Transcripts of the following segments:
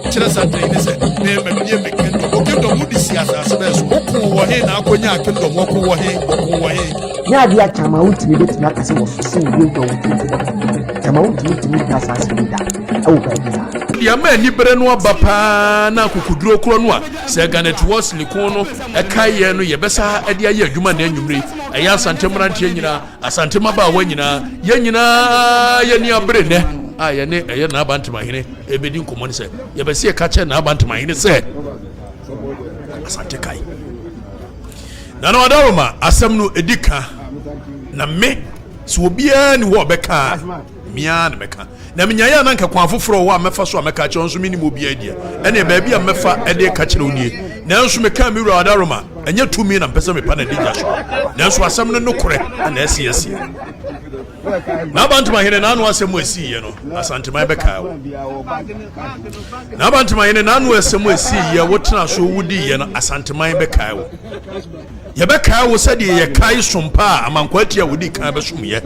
Chira Santini said, me kingdom. Okay, the wood is as best. Woko wahe na akonya kingdom. Woko wahe. Ya dia chama ultimi bit na kase wo so go do ultimi. Chama ultimi kasa asida. Awu ka dia. Dia ma ni bere no aba pa na kokuduro kro no a se ganet was likon no e kai ye no ye besa e dia ye adwuma na anwumre eya asantemrantie nyina asantema ba wa nyina ye nyina ye ni abere ne a ye ne ye na Bantemahene ebedi nkomo ne se ye bese ye ka che na Bantemahene se asante kai na no adaroma asem no edika na me so obia ni wo beka mia na meka na menyaya na nka kwa foforo wo amefa so ameka che onso mini mo bia dia ene ba bia mefa ede ka kire onie na nso meka mi wura adaroma enye tumi na mpesa me pa na dija so na nso asem no nokore na esi na Bantemahene na anu asem esi ye no asanteman beka wo na Bantemahene na anu asem esi ye wotena so wudi ye no asanteman beka wo ye beka wo sade ye kai sompa amankwati a wudi kan be som ye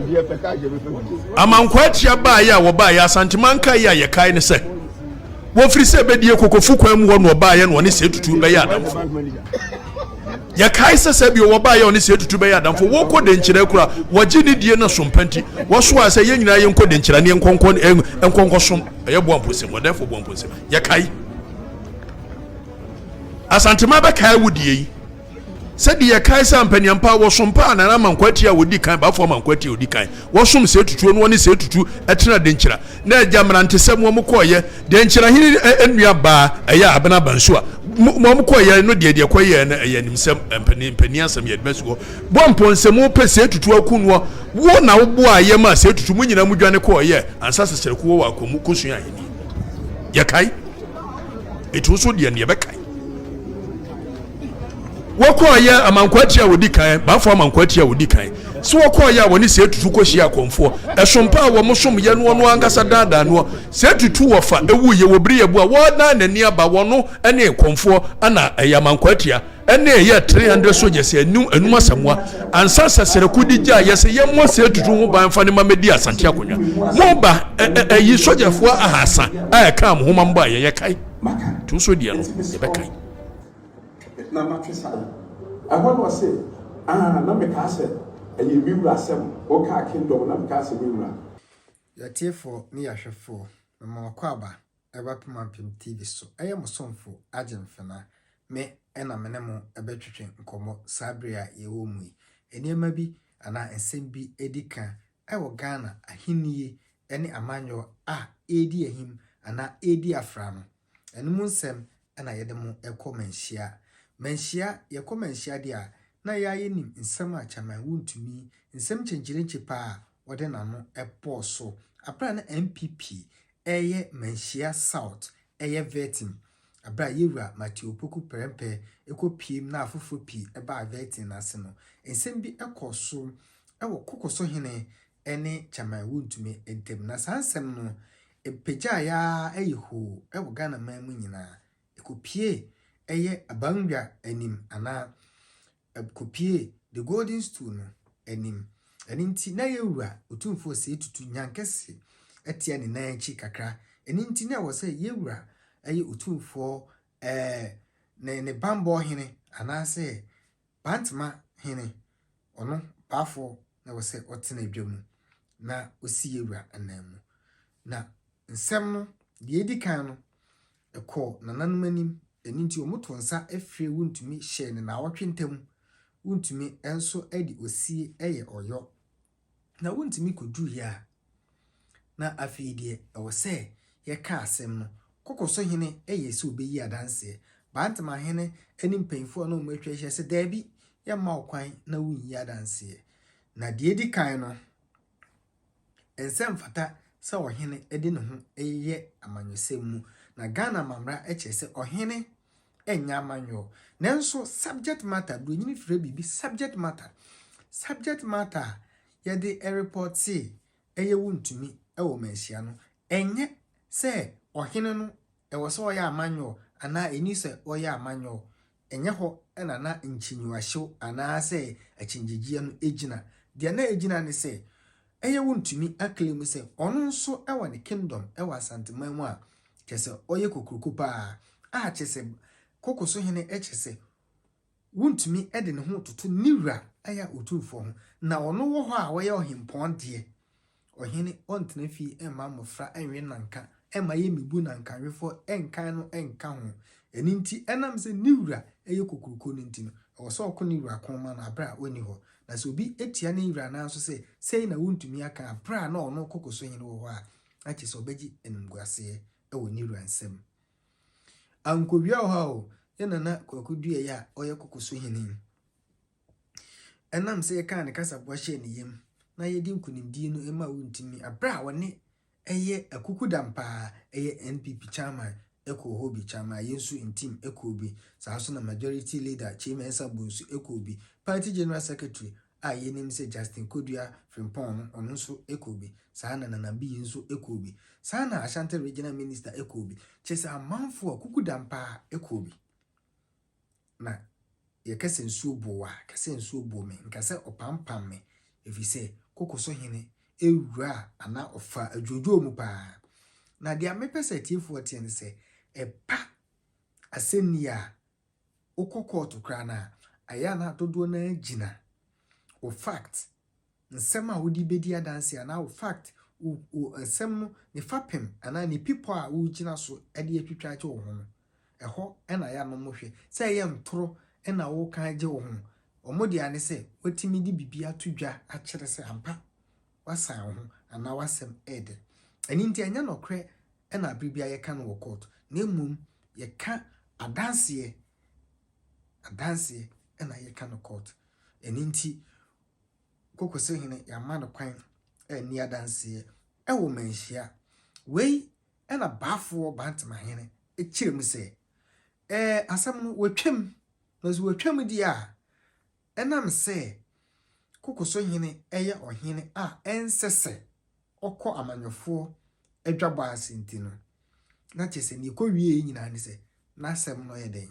amankwati ba ya wo ba ya asanteman kai ya ye kai ne se wo firi se be die kokofu kwan mu wo no ba ye no ne se tutu be ya adamfo ya kai se bi wo ba ye ne se tutu be ya adamfo wo ko de nkyere kura wo gi ni die na sompanti wo so a se ye nyina ye nko de nkyere ne enkonko som ye bo amposem wo defo bo amposem ya kai asanteman be kai wudi yi sadi ya kai sa mpanyampa wo sompa na mankwati a wodi kan ba fo mankwati wodi kan wo som se tutu no woni se tutu etena de nkyira na agya mrantesem wo mkoye de nkyira hini enua ba eya abena banso a mo mkoye no de koye na eya nimsem mpaniansem ye besugo bo mponsem wo pese tutu akunu wo na wo bo aye ma se tutu munyina mudwane koye ansa sesere ko wo akomu kosuan hini ya kai etu so de ne ye bekai wokoye amankwati a wodi kan ba fo amankwati a wodi kan so wokoye a woni se tutu ko hia konfo esompa wo mosom ye no no angasa dada no se tutu wo fa ewu ye wobri ye bua wo na nani aba wo no ene konfo ana amankwati a ene ye 300 soldiers enum asamwa ansa sesere kudi gya ye se ye mo se tutu ho ban fa ne mamedi asante akonya mo ba yi soldierfo ahasa a ka mo homa mba ye kai tu so dia no ye be kai na matwesa I want to say na me ka say ayi wiwura asem o ka kingdom na me ka say wiwura ya tiefo ni ya hwefo ma makwaba eba pemampem TV so aye mosomfo agemfena me ena menemo ebetwetwe nkomo sabria ye wo mu eniema bi ana ensem bi edika ewo Ghana ahiniye ene amanyo edi ahim ana edi afra no enum nsem ana yedemo Manhyia yekomanhyia dia na yaye nim nsem a chaman wontumi nsem chenchirenchi pa wode nano eposo abra na MPP eye Manhyia South eye vetting abra yewura Matthew Poku perempe ekopiem na afofo pi eba vetting ase no nsem bi ekoso ewo Kokosuhene ene chaman wontumi entem na sansem no epeja ya eyeho ewo Ghana man mu nyina ekopie eye abangwa anim ana kopie the golden stool no anim aninti na yewura otumfo se tutu nyankese etia ne nanchi kakra aninti na wo se yewura eye otumfo ne bambo hene ana se Bantemahene ono bafo na wo se otena dwamu na osi yewura anamu na nsem no de edikan no ekọ nananum anim eninti omoto nsa efre wontumi hye ne na wotwentem wontumi enso edi osie eye oyo na wontumi kodu ya na afide ewo se ye ka asem no Kokosuhene eye se obeyi adanse Bantemahene eni mpenfo na omwetwe hye se dabi ye ma okwan na wunyi adanse na de edi kan no ensem fata se ohene edi ne ho eye amanyosem mu na Ghana mamra echese ohene enya manyo nenso subject matter do nyini fire bibi subject matter ye de report say eye wontumi ewo Manhyia no enye se ohene no ewo se oya amanyo ana eni se oya amanyo enye ho ena na nchinyuahyew ana se achinjijie no ejina de na ejina ne se eye wontumi aklem se ono nso ewo ne kingdom ewo asanteman mu a Chese oye kokuruku pa chese Kokosuhene chese Wontumi de ne ho toto niwura aya otumfo ho na ono wo ho a wo ye ohempon de ohene ontena fi emma mofra enwe nanka emma ye mibu nanka wefo enkan no enka ho eni nti enam se niwura eye kokuruko ni nti no wo so ko niwura konma na abra oni ho na so bi etia ne niwura na so se sei na wontumi aka abra na ono Kokosuhene wo ho a chese obegi enumguase ewo niwura nsem ankowia ho ha o na kwakudua ya oye Kokosuhene enam se ye kan ne kasabwa hye ne yem na ye di nkunimdi no ema wontimi abra woni eye akukudampa eye NPP chairman ekohobi chairman yesu intim ekobi so na majority leader Chimensa Bonsu ekobi party general secretary yenim se Justin Kodua Frimpong ono nso ekobi na Nabi nso ekobi na Ashanti regional minister ekobi chese amanfo akukudampa ekobi na yekese nsuo bowa kese nsuo bome nkase opampam me efise Kokosuhene ewura ana ofa adwojo mu pa na dia mepese tiefo tie se epa asenia okokoto kra na aya na dodo na agina o fact nsem a wodi bedi adanse ana o fact o nsem no ne fapem ana ne people a wo gina so ade atwitwa che wo ho eho ena ya no mohwe se ye ntoro ena wo kan je wo ho omodi ane se watimi di bibia todwa a kire se ampa wasan ho ana wasem ede eni nti anya no kre ena abribia ye kan wo court na mum ye ka adanse ena ye kan court eni nti Kokosuhene ya ma no kwan eni adanse ewo Manhyia wei ena bafo Bantemahene ekirem se asam no watwam na so watwam di a enam se Kokosuhene eye ohene a ensese okọ amanyofo adwabo asenti no na chese ni kowie nyina ne se na asem no ye den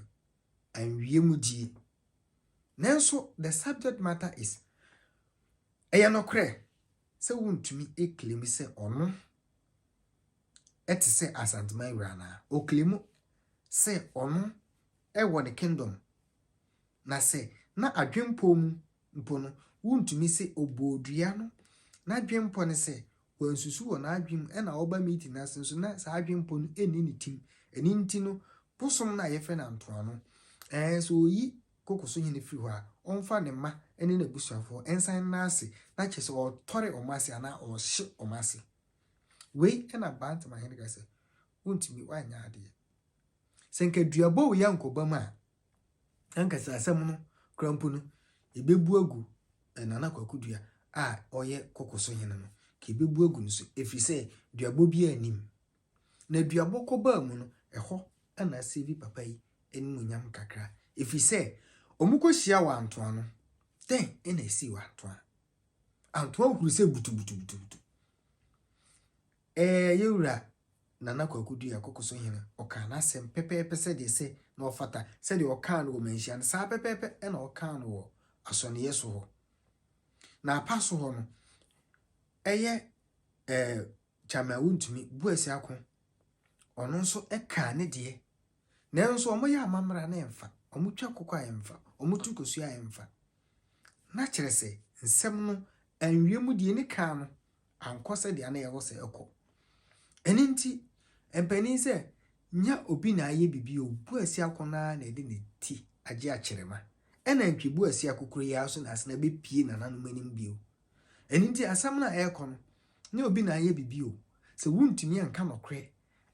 anwie mu die nanso the subject matter is eye no kre se wontumi eklemi se ono etise asanteman rana oklemu se ono ewo ne kingdom na se na adwempo mu mpo no wontumi se obodua no na adwempo ne se wansusu wo na adwem ena oba meeting na senso na sa adwempo no eni ne tim eni nti no posom na yefe na Antoa no so yi Kokosuhene firi ho a onfa ne ma eni na busuafo ensan na ase na chese o tore omase ana o hye omase wei ena Bantemahene ga se wontumi wanya ade senka duabo wo yankoba ma anka asem no krampo no ebebu agu enana kwakudua oye Kokosuhene no ke bebu agu nso efise duabo bi anim na duabo koba mu no eho ana sevi papa yi enimunyam kakra efise omukohia wa Antoa no den ena esi wa Antoa huru se butu yewura nana kwakudua Kokosuhene oka na sem pepepe se de se na ofata se de oka no Manhyia na sa pepepe ena oka no wo asone yeso ho na apaso ho no eye chama wontumi buasi akon ono nso eka ne de nanso omoya amamra na emfa omutwa kokwa emfa omutu kosua emfa na kire se nsem no anwiemu de ne ka no ankose de ana ye wo se eko eni nti empani se nya obi na aye bibi obuasi akon na ede ne ti age akirema ena ntwebuasi akokoro ya so na asena be pie na nanu manim bio eni nti asam na ekon nya obi na aye bibi o se wontumi anka nokre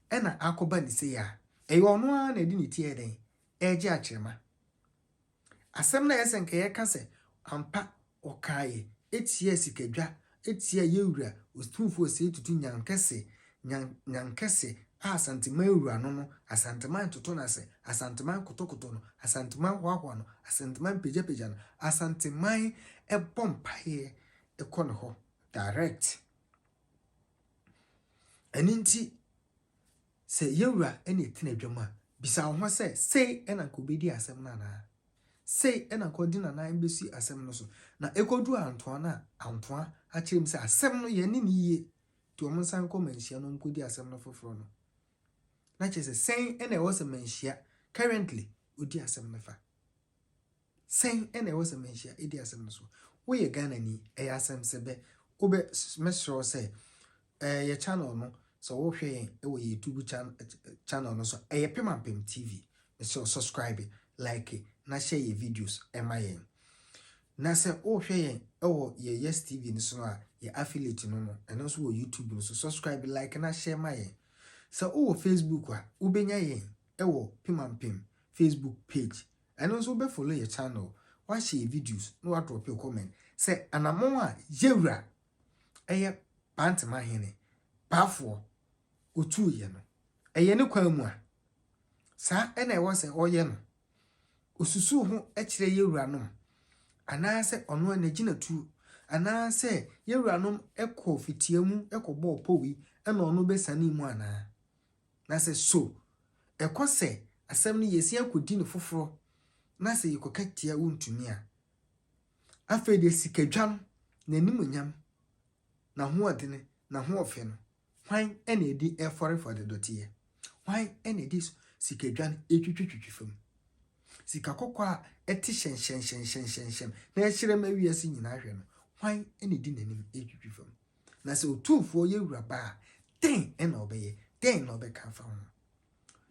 ena akoba ni se ya eyo no a na ede ne ti eden age akirema asam na yesenka ye ka se ampa okaye etie sikadwa etie yewura ostumfo se tutu nyankese asanteman ewura no asanteman toto na se asanteman kotokoto no asanteman hwahwa no asanteman pejapeja no asanteman ebompaye ekono ho direct eninti se yewura ene tina dwama bisa ho se sei ena kobedi asem na sei ena kodina na mbesi asem no so na ekodu Antoa na Antoa akirem se asem no ye ni ye to omonsan ko Manhyia no nkodi asem no foforo no na che se sen ene wo se Manhyia currently odi asem na fa sen ene wo se Manhyia edi asem no so wo ye Ghana ni asem se be obe mesro se ye channel no so wo hwe yen e wo YouTube channel no so Pemampem TV so subscribe like na share your videos yen na se wo hwe yen e wo ye Yes TV ni so no a ye affiliate no and so wo YouTube no so subscribe like na share yen so wo Facebook a wo benya yen e wo Pemampem Facebook page and also be follow your channel wa share videos no wa drop your comment say anamon a yewura Bantemahene Pafo otu ye no ne kwan mu a sa na e wo se oye no osusu ho kire yewuranom ana se ono na gina tu ana se yewuranom ekọ fitiamu ekọbọ opowi na ono besani mu ana na se so ekose asem no yesi akodi ne foforo na se yikokatia wontumi a afede sikadwam na nimonyam na ho odene na ho ofe no hwan ena edi efore for the dotie hwan ena edi sikadwan etwitwitwi fam sika kokwa eti shen na ehire mawiase nyina hwe no hwan ena edi nanim etwitwi fam na se otufo yewura ba den ena obeye den na obeka fa ho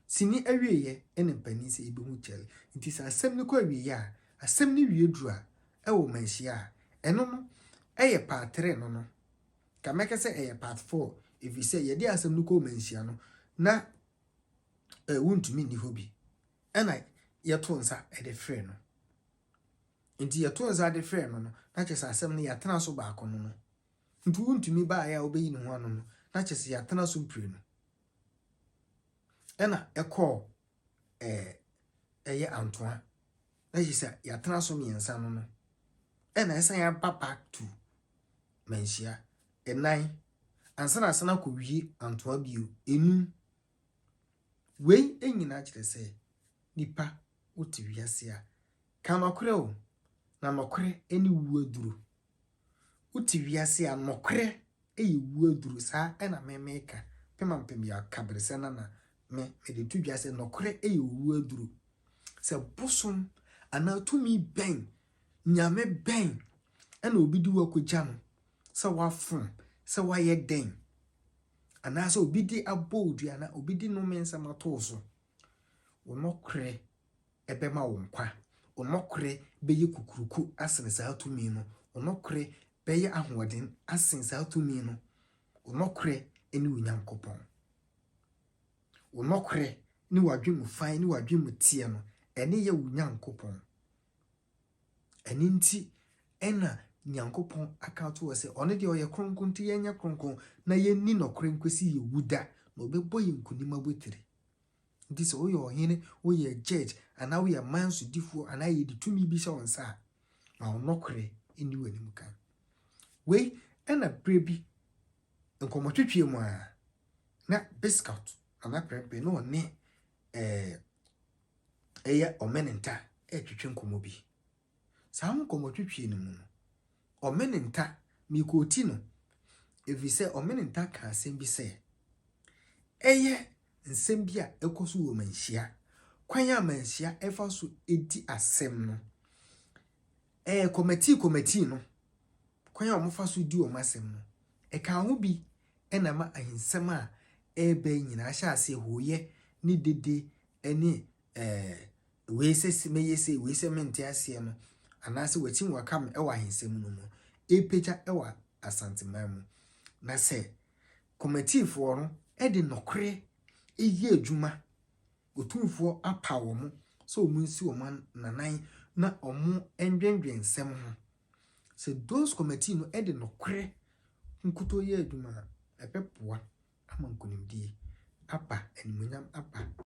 sini awieye ena pani se ebi hu kyele nti sa asem ne kwa awieye a asem ne wie duru a ewo Manhyia eno no eye part 3 no kameke se eye part 4 if you say yedi asem no ko Manhyia no na wontumi ni hobi ena yeto nsa de frɛ no nti yeto nsa de frɛ no na kyesa asem no yatena so ba akono no nti wontumi ba ya obeyi ne ho ano no na kyesa yatena so mpire no ena ekɔ eye Antoa na kyesa yatena so miensa no ena esa ya back to Manhyia enan ansana sana ko wie Antoa bio enu wei enyina kyerɛ sɛ nipa wote wiase a ka nokre o na nokre eni wu aduru wote wiase a nokre wu aduru saa ena memeka Pemampem ya kabrese na me de tu wiase nokre wu aduru se bosom ana tumi ben nyame ben ena obi di wakogya no se wafom se waye den ana se obi di abodua na obi di no mensa matoso onokre ebema wonkwa onokre beye kukuruku asene sa atumi no onokre beye ahoden asene sa atumi no onokre eni Onyankopon onokre ni wadwemu fan ni wadwemu tie no ene ye Onyankopon eni nti ena Nyankopon akato wo se one de oye kronkron ti yenya kronkron na yenni nokre nkwesi ye wuda na obebo ye nkunim abotire nti se oye ohene oye judge ana oye manso difo ana ye ditumi bi se onsa na onokre eni wanim kan we ena prebi nkomotwetwe mu a na biscuit ana prepe no ne eye omenenta etwetwe nkomo bi saa nkomotwetwe ne mu no omenenta mikoti no evise omenenta ka asem bi se eye nsem bi a ekoso wo Manhyia kwan a Manhyia efa so edi asem no committee no kwan a omofa so di o masem no ka ho bi ena ma ahensem a ebe nyina hya ase hoye ni dede eni we se meyese we se mente ase no anase wachim wakam ewa ahensem no mu epeja ewa asantemam na se committee for no de nokre eyi adwuma otumfo apa wo mu so omunsi wo man nanan na omu endwendwen nsem ho se those committee no de nokre nkuto ye adwuma epepoa ama nkonimdie apa animunyam apa